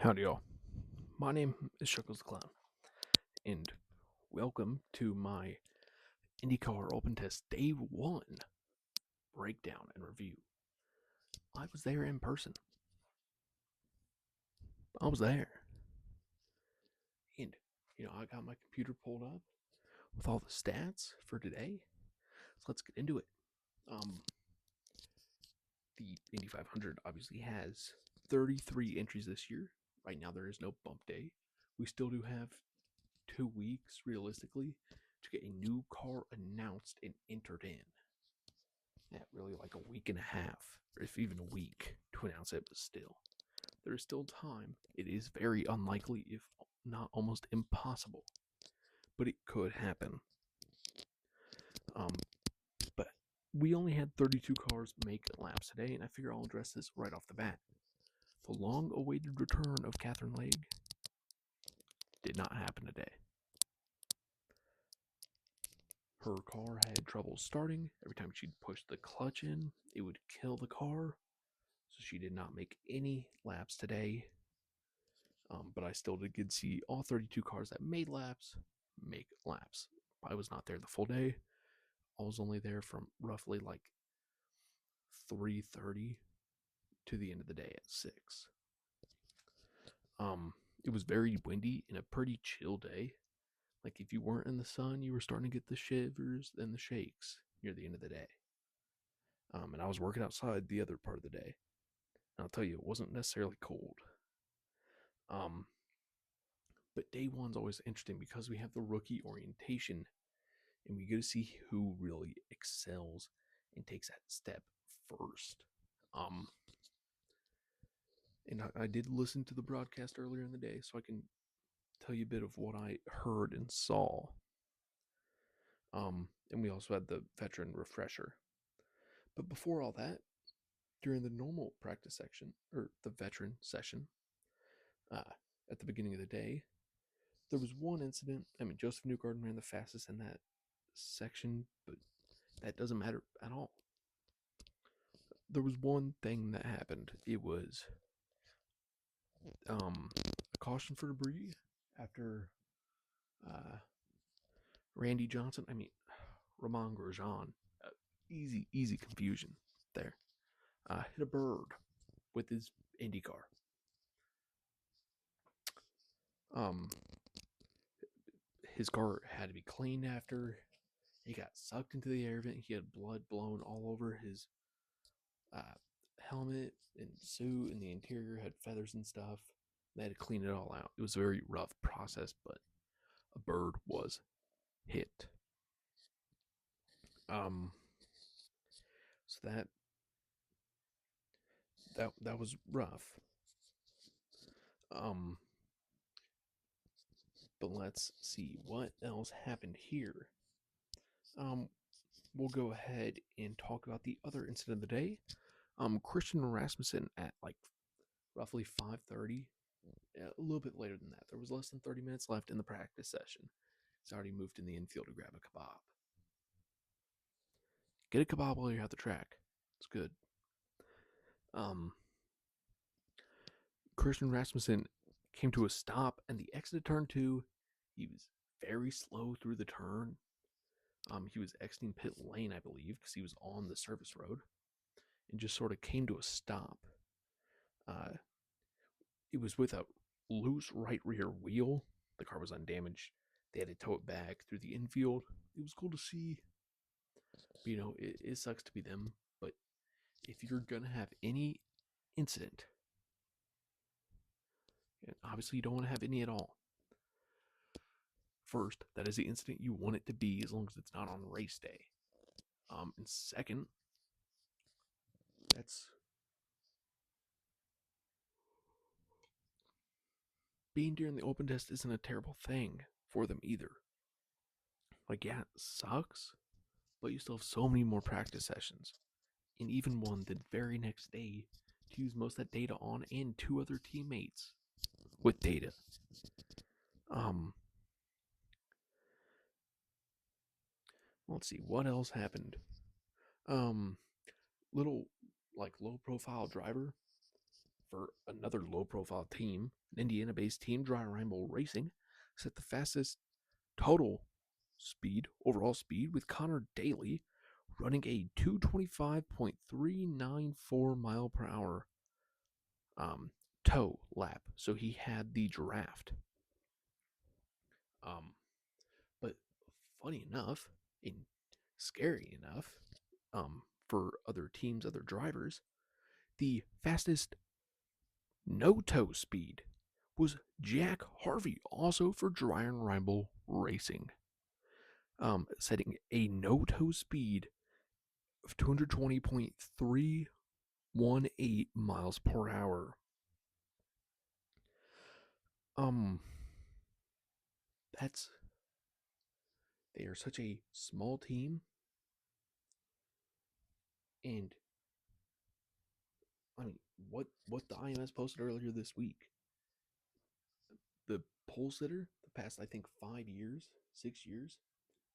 Howdy, y'all. My name is ChucklesTC, and welcome to my IndyCar Open Test Day 1 breakdown and review. I was there in person. I was there. And, I got my computer pulled up with all the stats for today. So let's get into it. The Indy 500 obviously has 33 entries this year. Right now, there is no bump day. We still do have 2 weeks, realistically, to get a new car announced and entered in. Yeah, really like a week and a half, or if even a week to announce it, but still. There is still time. It is very unlikely, if not almost impossible, but it could happen. But we only had 32 cars make laps today, and I figure I'll address this right off the bat. The long-awaited return of Catherine Legge did not happen today. Her car had trouble starting. Every time she'd push the clutch in, it would kill the car. So she did not make any laps today. But I still did get to see all 32 cars that made laps make laps. I was not there the full day. I was only there from roughly like 3:30 to the end of the day at 6. It was very windy and a pretty chill day. Like if you weren't in the sun, you were starting to get the shivers and the shakes near the end of the day. And I was working outside the other part of the day. And I'll tell you, it wasn't necessarily cold. But day one's always interesting because we have the rookie orientation and we get to see who really excels and takes that step first. And I did listen to the broadcast earlier in the day, so I can tell you a bit of what I heard and saw. And we also had the veteran refresher. But before all that, during the normal practice section, or the veteran session, at the beginning of the day, there was one incident. I mean, Joseph Newgarden ran the fastest in that section, but that doesn't matter at all. There was one thing that happened. It was a caution for debris after Randy Johnson. I mean, Romain Grosjean. Easy confusion there. Hit a bird with his Indy car. His car had to be cleaned after. He got sucked into the air vent. He had blood blown all over his helmet and suit, and the interior had feathers and stuff. They had to clean it all out. It was a very rough process, but a bird was hit. So that was rough. But let's see what else happened here. We'll go ahead and talk about the other incident of the day. Christian Rasmussen at like roughly 5:30, a little bit later than that. There was less than 30 minutes left in the practice session. He's already moved in the infield to grab a kebab. Get a kebab while you're at the track. It's good. Christian Rasmussen came to a stop, and the exit of turn 2, he was very slow through the turn. He was exiting pit lane, I believe, because he was on the service road, and just sort of came to a stop. It was with a loose right rear wheel. The car was undamaged. They had to tow it back through the infield. It was cool to see. But, it sucks to be them. But if you're going to have any incident, and obviously you don't want to have any at all, first, that is the incident you want it to be as long as it's not on race day. And second, that's being during the open test isn't a terrible thing for them either. Like, yeah, it sucks, but you still have so many more practice sessions. And even one the very next day to use most of that data on, and 2 other teammates with data. Let's see what else happened. Little like low profile driver for another low-profile team, an Indiana-based team, Dry Ramble Racing, set the fastest total overall speed, with Connor Daly running a 225.394 mile per hour toe lap. So he had the draft. But funny enough, and scary enough, for other teams, other drivers, the fastest no toe speed was Jack Harvey, also for Dry and Ramble Racing, setting a no toe speed of 220.318 miles per hour. Um, that's they are such a small team, and I mean, what the IMS posted earlier this week, the pole sitter, the past I think 5 years, 6 years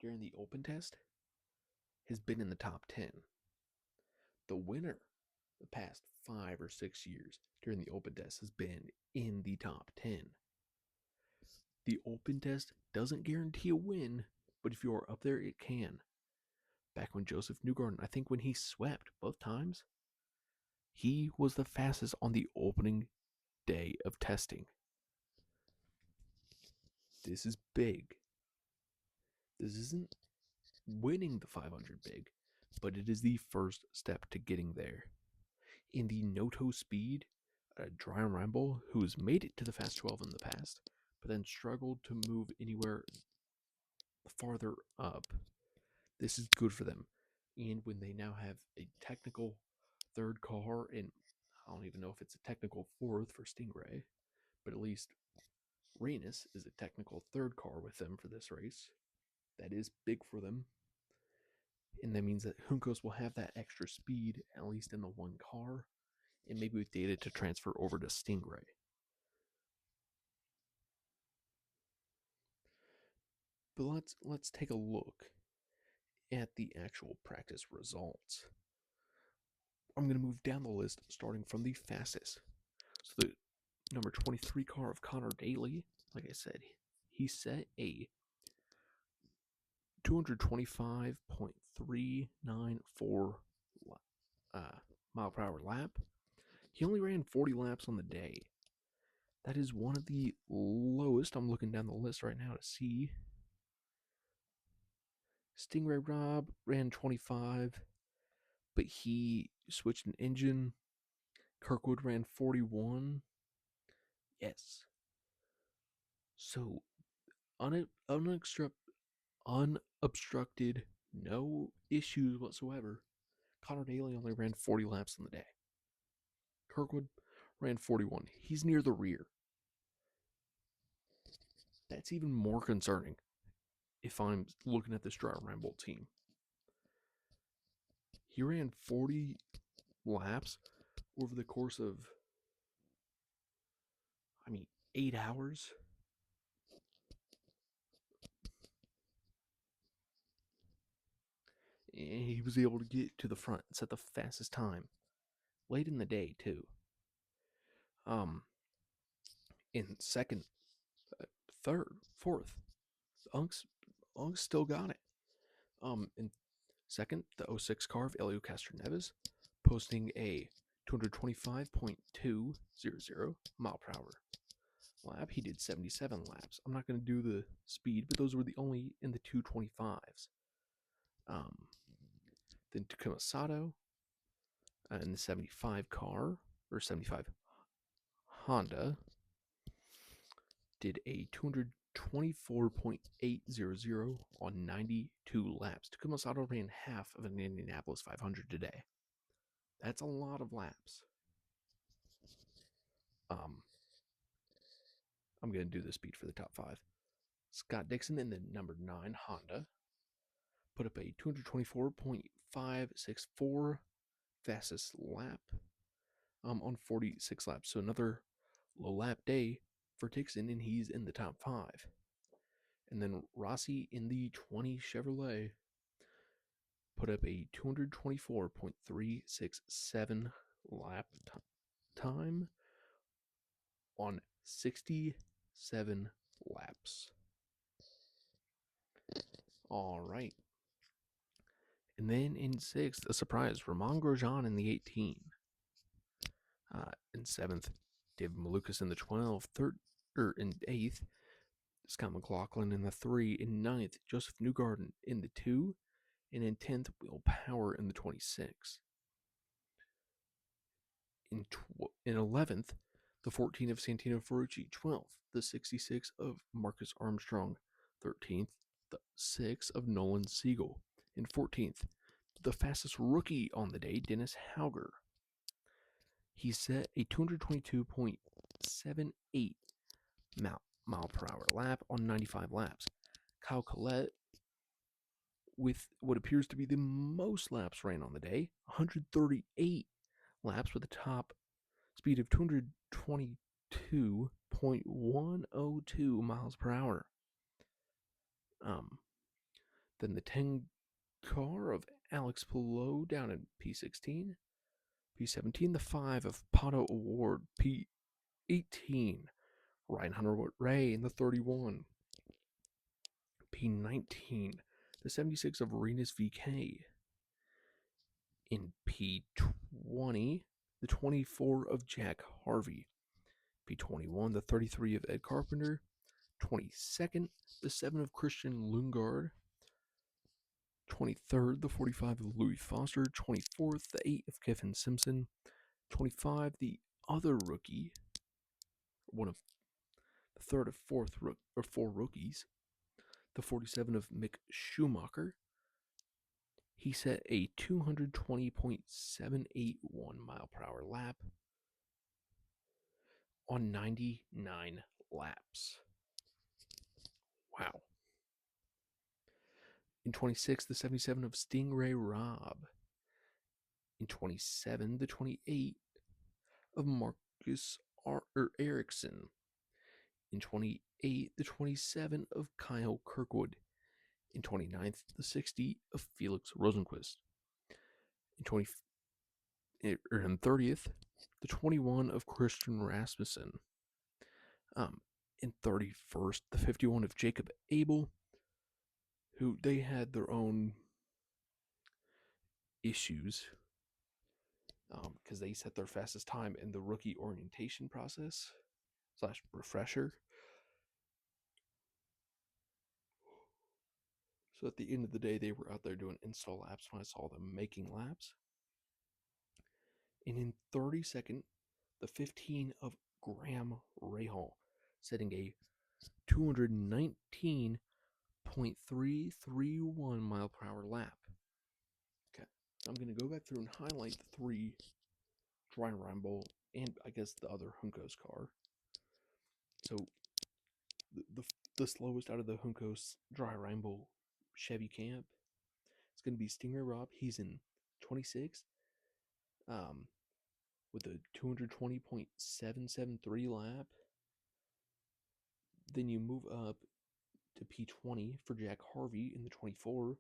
during the open test, has been in the top 10. The winner, the past 5 or 6 years during the open test, has been in the top 10. The open test doesn't guarantee a win, but if you're up there, it can. Back when Joseph Newgarden, I think when he swept both times, he was the fastest on the opening day of testing. This is big. This isn't winning the 500 big, but it is the first step to getting there. In the no-toe speed, Dry and Ramble, who's made it to the Fast 12 in the past, but then struggled to move anywhere farther up, this is good for them. And when they now have a technical third car, and I don't even know if it's a technical fourth for Stingray, but at least Renus is a technical third car with them for this race. That is big for them. And that means that Juncos will have that extra speed, at least in the one car, and maybe with data to transfer over to Stingray. But let's take a look at the actual practice results. I'm going to move down the list, starting from the fastest. So the number 23 car of Connor Daly, like I said, he set a 225.394 mile per hour lap. He only ran 40 laps on the day. That is one of the lowest. I'm looking down the list right now to see. Stingray Rob ran 25, but he switched an engine. Kirkwood ran 41. Yes. So unobstructed, no issues whatsoever. Connor Daly only ran 40 laps on the day. Kirkwood ran 41. He's near the rear. That's even more concerning if I'm looking at this Dry Ramble team. He ran 40 laps over the course of, 8 hours. And he was able to get to the front and set the fastest time. Late in the day, too. In second, third, fourth, Unks still got it. In second, the 06 car of Elio Castroneves, posting a 225.200 mile per hour lap. He did 77 laps. I'm not going to do the speed, but those were the only in the 225s. Then Takuma Sato in the 75 car, or 75 Honda, did a 224.800 on 92 laps. Takuma Sato ran half of an Indianapolis 500 today. That's a lot of laps. I'm going to do the speed for the top 5. Scott Dixon in the number 9 Honda put up a 224.564 fastest lap on 46 laps. So another low lap day for Dixon, and he's in the top 5. And then Rossi in the 20 Chevrolet put up a 224.367 lap time on 67 laps. All right. And then in 6th, a surprise, Romain Grosjean in the 18. In 7th, David Malukas in the 12. In 8th, Scott McLaughlin in the 3. In 9th, Joseph Newgarden in the 2. And in 10th, Will Power in the 26. In 11th, the 14 of Santino Ferrucci. 12th, the 66 of Marcus Armstrong. 13th, the 6 of Nolan Siegel. In 14th, the fastest rookie on the day, Dennis Hauger. He set a 222.78 mile per hour lap on 95 laps. Kyle Collette, with what appears to be the most laps ran on the day, 138 laps with a top speed of 222.102 miles per hour. Then the 10 car of Alex Palou down in P16. P17, the 5 of Pato Award. P18, Ryan Hunter Ray in the 31. P19, the 76 of Arenas VK. In P20, the 24 of Jack Harvey. P21, the 33 of Ed Carpenter. 22nd, the 7 of Christian Lundgaard. 23rd, the 45 of Louis Foster. 24th, the 8 of Kevin Simpson. 25, the other rookie, one of the third of four rookies, the 47 of Mick Schumacher. He set a 220.781 mile per hour lap on 99 laps. Wow. In 26, the 77 of Stingray Robb. In 27, the 28 of Marcus Ericsson. In 28, the 27 of Kyle Kirkwood. In 29th, the 60 of Felix Rosenquist. In 30th, the 21 of Christian Rasmussen. In 31st, the 51 of Jacob Abel, who they had their own issues because they set their fastest time in the rookie orientation process / refresher. So at the end of the day, they were out there doing install laps when I saw them making laps. And in 32nd, the 15 of Graham Rahal, setting a 219.331 mile per hour lap. Okay, I'm going to go back through and highlight the 3 Dry Rumble and I guess the other Juncos car. So the slowest out of the Juncos Dry Rumble Chevy camp, it's going to be Stingray Robb. He's in 26. With a 220.773 lap. Then you move up to P20 for Jack Harvey in the 24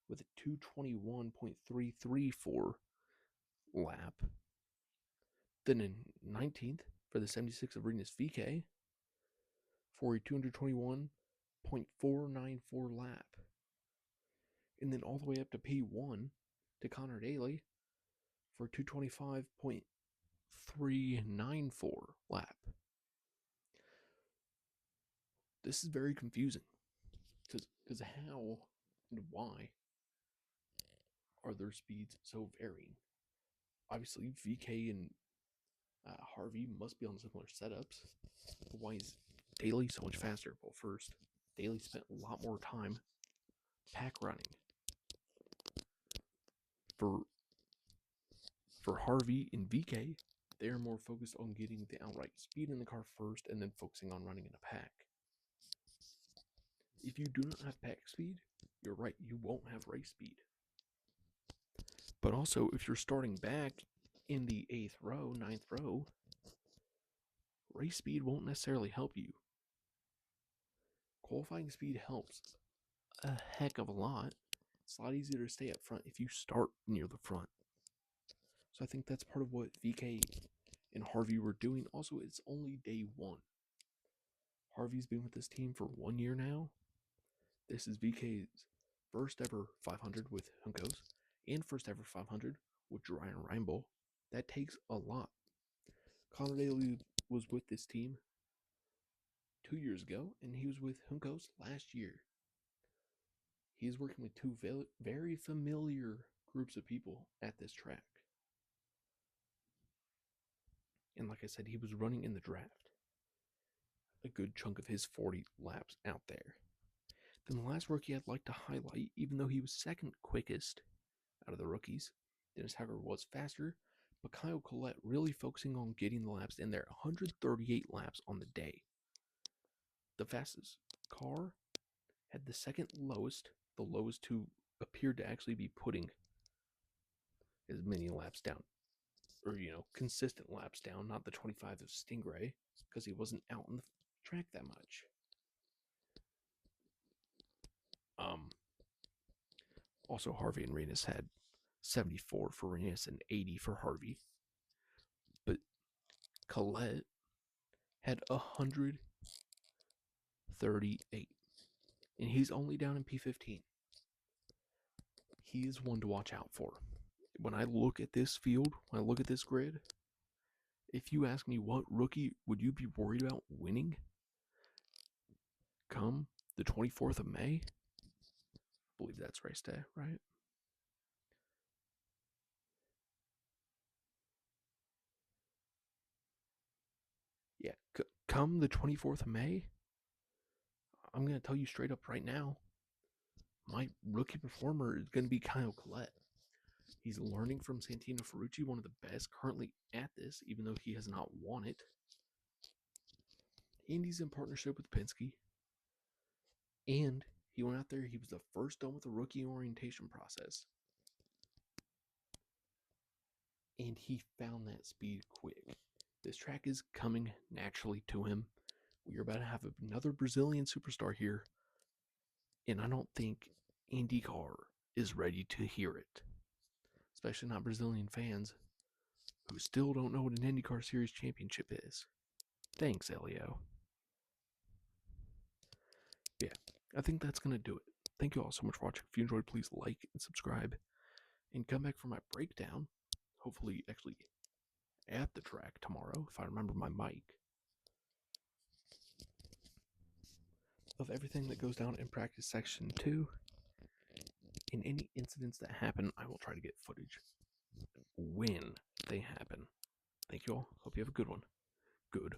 with a 221.334 lap. Then in 19th for the 76 of Arenas VK for a 221.494 lap. And then all the way up to P1 to Connor Daly for a 225.394 lap. This is very confusing because how and why are their speeds so varying? Obviously, VK and Harvey must be on similar setups. But why is Daly so much faster? Well, first, Daly spent a lot more time pack running. For Harvey and VK, they are more focused on getting the outright speed in the car first and then focusing on running in a pack. If you do not have pack speed, you're right, you won't have race speed. But also, if you're starting back in the 8th row, 9th row, race speed won't necessarily help you. Qualifying speed helps a heck of a lot. It's a lot easier to stay up front if you start near the front. So I think that's part of what VK and Harvey were doing. Also, it's only day one. Harvey's been with this team for 1 year now. This is VK's first ever 500 with Juncos and first ever 500 with Dry and Rainbow. That takes a lot. Connor Daly was with this team 2 years ago, and he was with Juncos last year. He's working with two very familiar groups of people at this track. And like I said, he was running in the draft. A good chunk of his 40 laps out there. Then the last rookie I'd like to highlight, even though he was second quickest out of the rookies, Dennis Hager was faster, but Kyle Collette really focusing on getting the laps in there. 138 laps on the day. The fastest car had the second lowest, the lowest who appeared to actually be putting as many laps down, or consistent laps down, not the 25 of Stingray, because he wasn't out on the track that much. Also, Harvey and Renus had 74 for Renus and 80 for Harvey. But Collette had 138. And he's only down in P15. He is one to watch out for. When I look at this field, when I look at this grid, if you ask me what rookie would you be worried about winning come the 24th of May, I believe that's race day, right? Yeah, come the 24th of May, I'm going to tell you straight up right now, my rookie performer is going to be Kyle Collette. He's learning from Santino Ferrucci, one of the best currently at this, even though he has not won it. And he's in partnership with Penske. And he went out there, he was the first done with the rookie orientation process. And he found that speed quick. This track is coming naturally to him. We are about to have another Brazilian superstar here. And I don't think IndyCar is ready to hear it. Especially not Brazilian fans who still don't know what an IndyCar Series championship is. Thanks, Elio. Yeah, I think that's going to do it. Thank you all so much for watching. If you enjoyed, please like and subscribe. And come back for my breakdown. Hopefully, actually, at the track tomorrow, if I remember my mic. Of everything that goes down in practice section 2. In any incidents that happen, I will try to get footage when they happen. Thank you all. Hope you have a good one. Good.